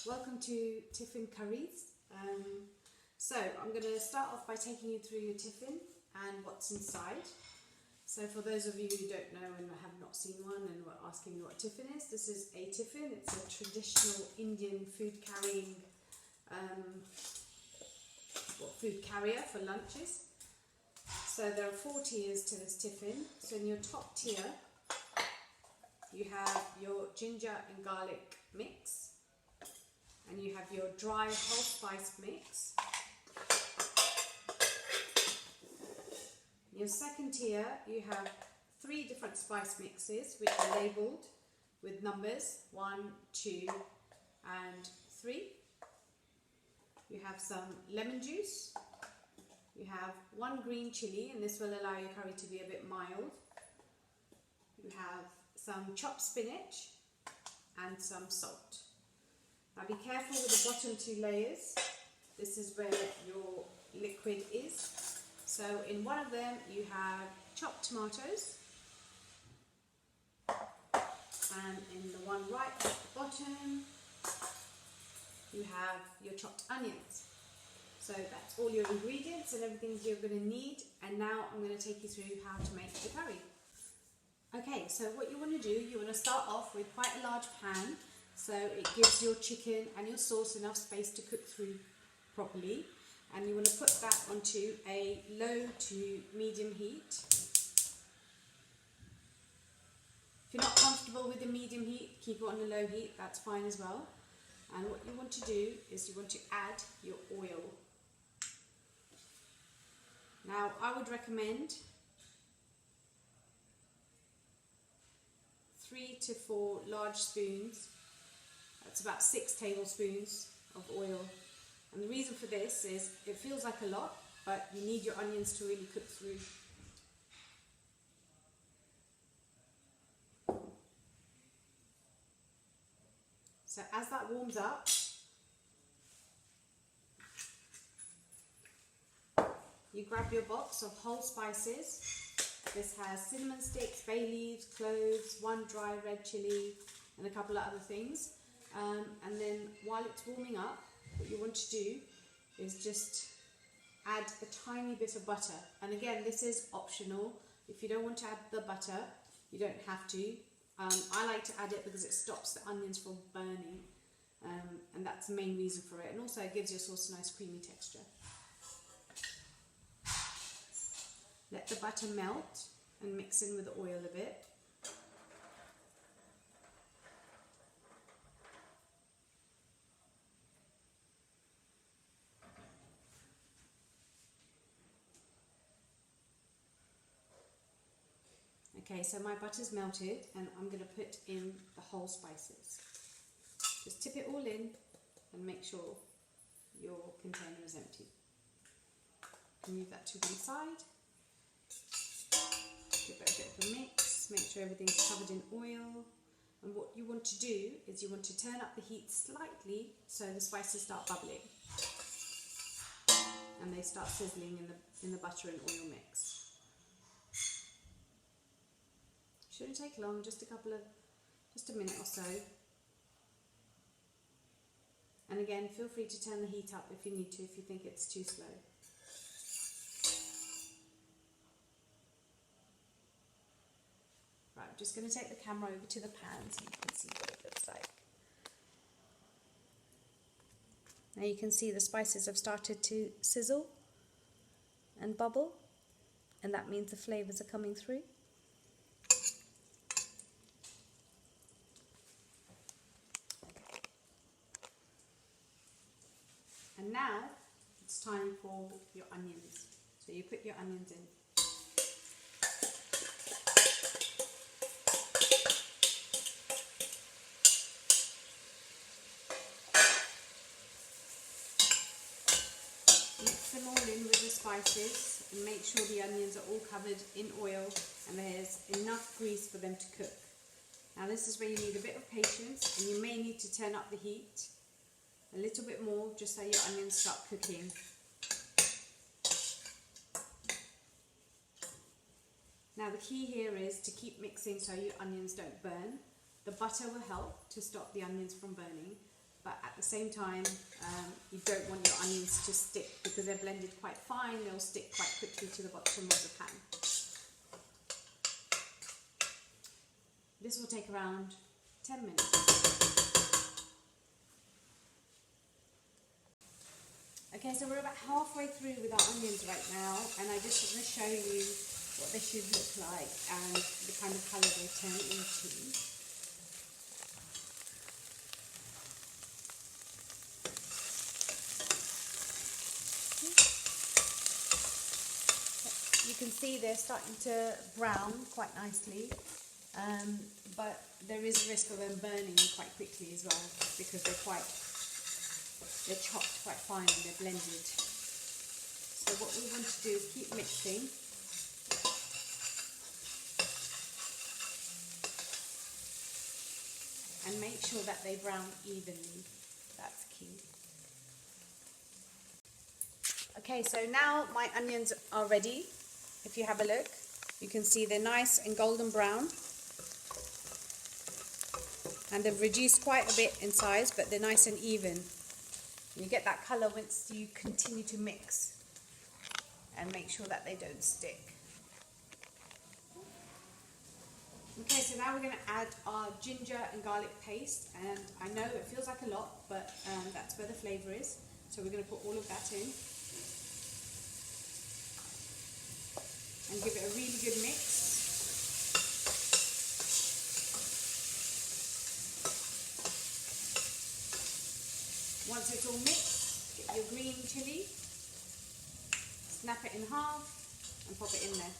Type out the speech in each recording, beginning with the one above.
Welcome to Tiffin Curries. So I'm going to start off by taking you through your tiffin and what's inside. So for those of you who don't know and have not seen one and were asking me what tiffin is, this is a tiffin. It's a traditional Indian food carrying food carrier for lunches. So there are 4 tiers to this tiffin. So in your top tier you have your ginger and garlic mix, and you have your dry whole spice mix. In your second tier you have 3 different spice mixes which are labelled with numbers 1, 2 and 3. You have some lemon juice, you have 1 green chilli, and this will allow your curry to be a bit mild. You have some chopped spinach and some salt. Now be careful with the bottom 2 layers. This is where your liquid is. So in one of them you have chopped tomatoes, and in the one right at the bottom you have your chopped onions. So that's all your ingredients and everything you're going to need, and now I'm going to take you through how to make the curry. Okay, so what you want to do, you want to start off with quite a large pan, so it gives your chicken and your sauce enough space to cook through properly, and you want to put that onto a low to medium heat. If you're not comfortable with the medium heat, keep it on a low heat, that's fine as well. And what you want to do is you want to add your oil. Now I would recommend 3 to 4 large spoons. That's about 6 tablespoons of oil. And the reason for this is it feels like a lot, but you need your onions to really cook through. So as that warms up, you grab your box of whole spices. This has cinnamon sticks, bay leaves, cloves, 1 dry red chilli and a couple of other things. And then while it's warming up, what you want to do is just add a tiny bit of butter. And again, this is optional. If you don't want to add the butter, you don't have to. I like to add it because it stops the onions from burning, and that's the main reason for it. And also it gives your sauce a nice creamy texture. Let the butter melt and mix in with the oil a bit. Okay, so my butter's melted and I'm going to put in the whole spices. Just tip it all in and make sure your container is empty. Move that to one side. Give it a bit of a mix, make sure everything's covered in oil. And what you want to do is you want to turn up the heat slightly so the spices start bubbling and they start sizzling in the butter and oil mix. Shouldn't take long, just a minute or so. And again, feel free to turn the heat up if you need to, if you think it's too slow. Right, I'm just going to take the camera over to the pan so you can see what it looks like. Now you can see the spices have started to sizzle and bubble, and that means the flavours are coming through. And now it's time for your onions. So you put your onions in. Mix them all in with the spices and make sure the onions are all covered in oil and there's enough grease for them to cook. Now this is where you need a bit of patience, and you may need to turn up the heat a little bit more just so your onions start cooking. Now the key here is to keep mixing so your onions don't burn. The butter will help to stop the onions from burning, but at the same time you don't want your onions to stick because they're blended quite fine, they'll stick quite quickly to the bottom of the pan. This will take around 10 minutes. Okay, so we're about halfway through with our onions right now, and I just want to show you what they should look like and the kind of colour they turn into. You can see they're starting to brown quite nicely, but there is a risk of them burning quite quickly as well because they're chopped quite fine and they're blended. So what we want to do is keep mixing. And make sure that they brown evenly. That's key. Okay, so now my onions are ready. If you have a look, you can see they're nice and golden brown. And they've reduced quite a bit in size, but they're nice and even. You get that colour once you continue to mix and make sure that they don't stick. Okay, so now we're going to add our ginger and garlic paste, and I know it feels like a lot, but that's where the flavour is. So we're going to put all of that in and give it a really good mix. Once it's all mixed, get your green chilli, snap it in half and pop it in there.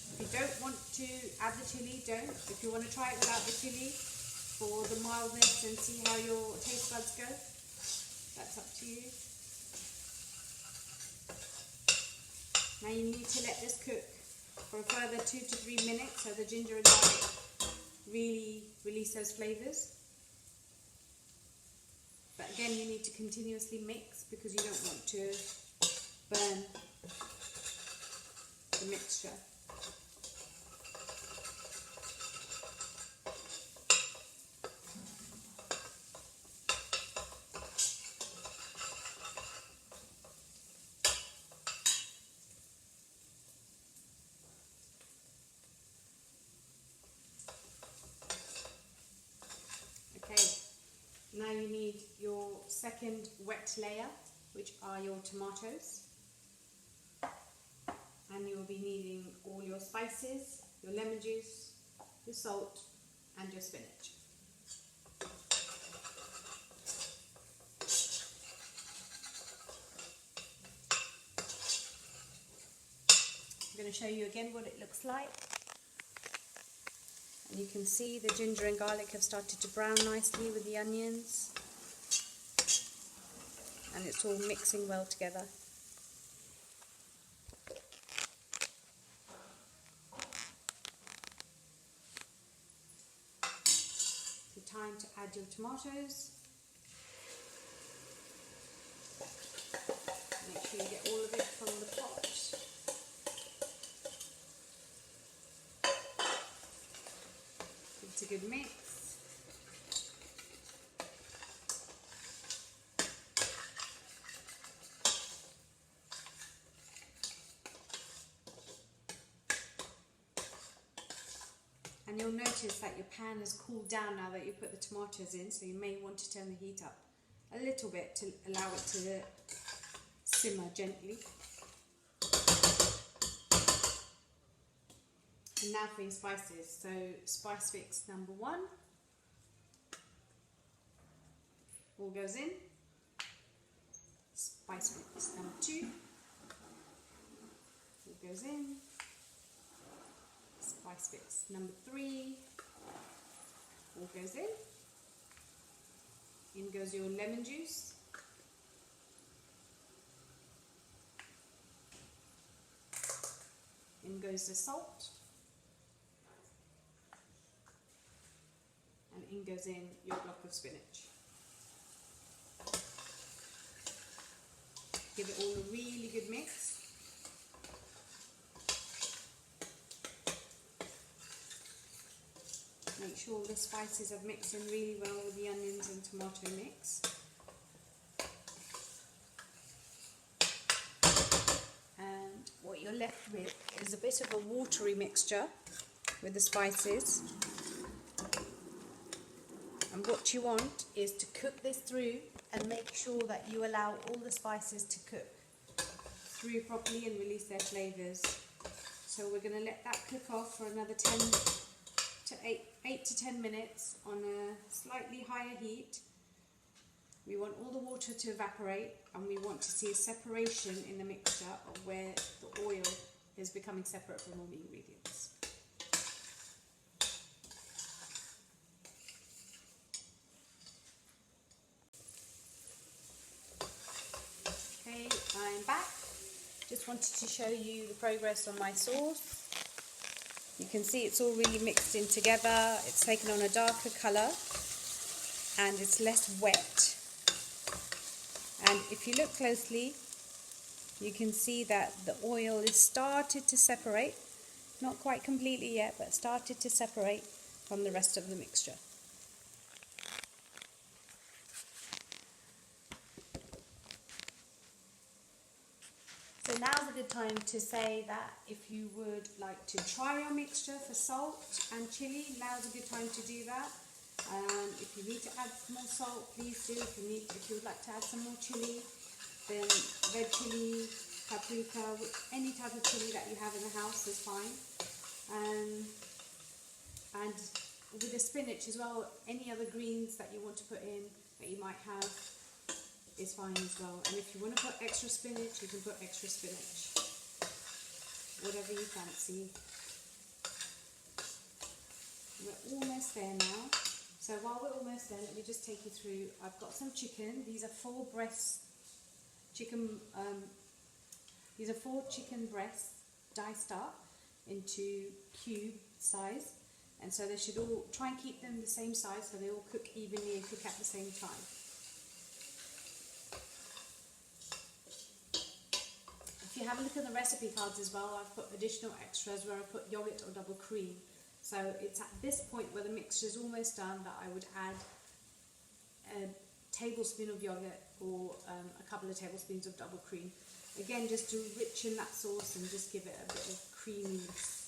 If you don't want to add the chilli, don't. If you want to try it without the chilli for the mildness and see how your taste buds go, that's up to you. Now you need to let this cook for a further 2 to 3 minutes so the ginger and garlic really release those flavours. But again, you need to continuously mix because you don't want to burn the mixture. Now you need your second wet layer, which are your tomatoes. And you'll be needing all your spices, your lemon juice, your salt, and your spinach. I'm going to show you again what it looks like. And you can see the ginger and garlic have started to brown nicely with the onions. And it's all mixing well together. So time to add your tomatoes. Make sure you get all of it from the pot. It's a good mix. And you'll notice that your pan has cooled down now that you put the tomatoes in, so you may want to turn the heat up a little bit to allow it to simmer gently. And now for your spices. So spice mix number 1 all goes in. Spice mix number 2 all goes in. Spice mix number 3 all goes in. In goes your lemon juice. In goes the salt. And in goes in your block of spinach. Give it all a really good mix. Make sure the spices have mixed in really well with the onions and tomato mix. you're left with is a bit of a watery mixture with the spices. And what you want is to cook this through and make sure that you allow all the spices to cook through properly and release their flavours. So we're going to let that cook off for another 8 to 10 minutes on a slightly higher heat. We want all the water to evaporate, and we want to see a separation in the mixture of where the oil is becoming separate from all the ingredients. Okay, I'm back. Just wanted to show you the progress on my sauce. You can see it's all really mixed in together. It's taken on a darker colour and it's less wet. And if you look closely, you can see that the oil is started to separate. Not quite completely yet, but started to separate from the rest of the mixture. So now's a good time to say that if you would like to try your mixture for salt and chili, now's a good time to do that. If you need to add more salt, please do. If you would like to add some more chili, then red chili, paprika, any type of chili that you have in the house is fine. And with the spinach as well, any other greens that you want to put in that you might have is fine as well. And if you want to put extra spinach, you can put extra spinach. Whatever you fancy. We're almost there now. So while we're almost there, let me just take you through. I've got some chicken. These are 4 breast chicken. These are 4 chicken breasts diced up into cube size, and so they should all try and keep them the same size so they all cook evenly and cook at the same time. If you have a look at the recipe cards as well, I've put additional extras where I put yogurt or double cream. So it's at this point where the mixture is almost done that I would add a tablespoon of yogurt or a couple of tablespoons of double cream. Again, just to richen that sauce and just give it a bit of creaminess.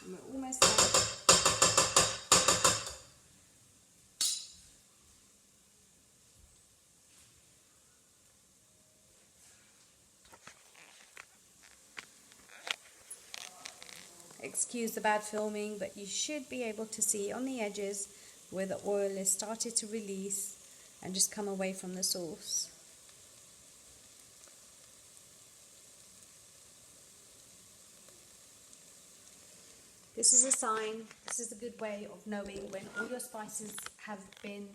And we're almost there. Excuse the bad filming, but you should be able to see on the edges where the oil has started to release and just come away from the sauce. This is a sign, this is a good way of knowing when all your spices have been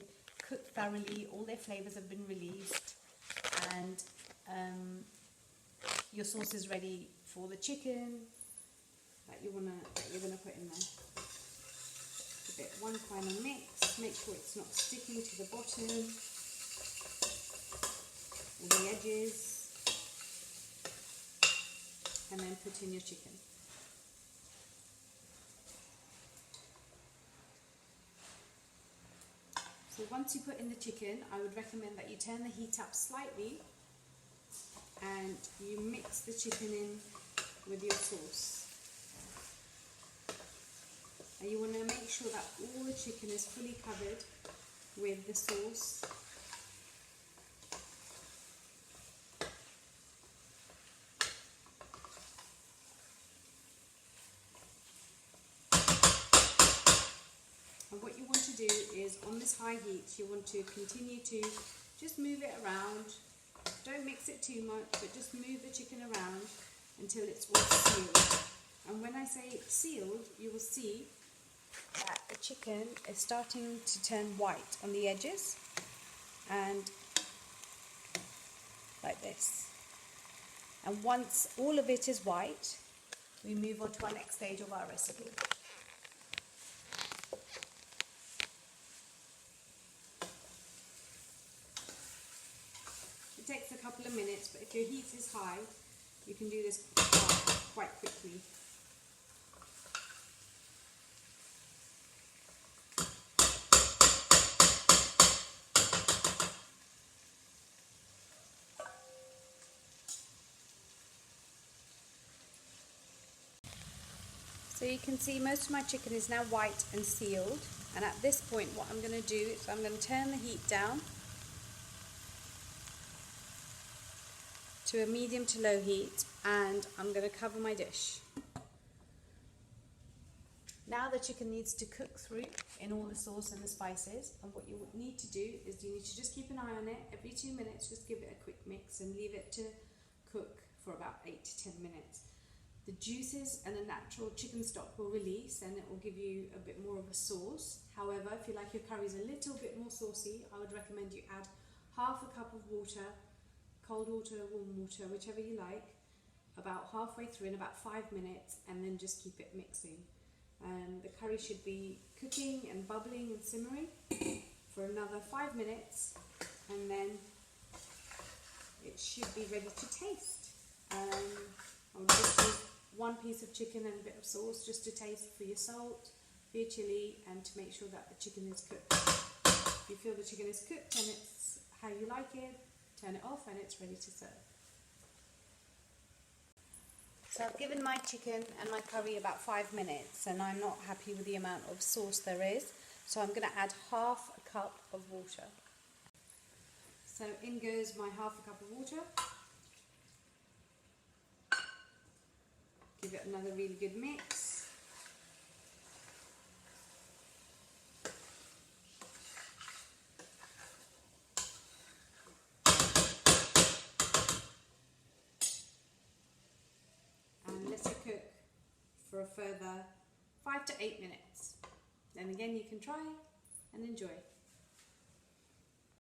cooked thoroughly, all their flavours have been released, and your sauce is ready for the chicken that you're gonna put in there. Give it one final mix. Make sure it's not sticking to the bottom or the edges, and then put in your chicken. So once you put in the chicken, I would recommend that you turn the heat up slightly and you mix the chicken in with your sauce. And you want to make sure that all the chicken is fully covered with the sauce. And what you want to do is, on this high heat, you want to continue to just move it around. Don't mix it too much, but just move the chicken around until it's all sealed. And when I say sealed, you will see that the chicken is starting to turn white on the edges, and like this. And once all of it is white, we move on to our next stage of our recipe. It takes a couple of minutes, but if your heat is high, you can do this quite quickly. So you can see most of my chicken is now white and sealed, and at this point what I'm going to do is I'm going to turn the heat down to a medium to low heat, and I'm going to cover my dish. Now the chicken needs to cook through in all the sauce and the spices, and what you need to do is you need to just keep an eye on it every 2 minutes. Just give it a quick mix and leave it to cook for about 8 to 10 minutes. The juices and the natural chicken stock will release, and it will give you a bit more of a sauce. However, if you like your curries a little bit more saucy, I would recommend you add half a cup of water, cold water, warm water, whichever you like, about halfway through in about 5 minutes, and then just keep it mixing. The curry should be cooking and bubbling and simmering for another 5 minutes, and then it should be ready to taste. I'll just use 1 piece of chicken and a bit of sauce just to taste for your salt, for your chilli, and to make sure that the chicken is cooked. If you feel the chicken is cooked and it's how you like it, turn it off and it's ready to serve. So I've given my chicken and my curry about 5 minutes, and I'm not happy with the amount of sauce there is, so I'm going to add half a cup of water. So in goes my half a cup of water. Give it another really good mix. And let it cook for a further 5 to 8 minutes. Then again you can try and enjoy.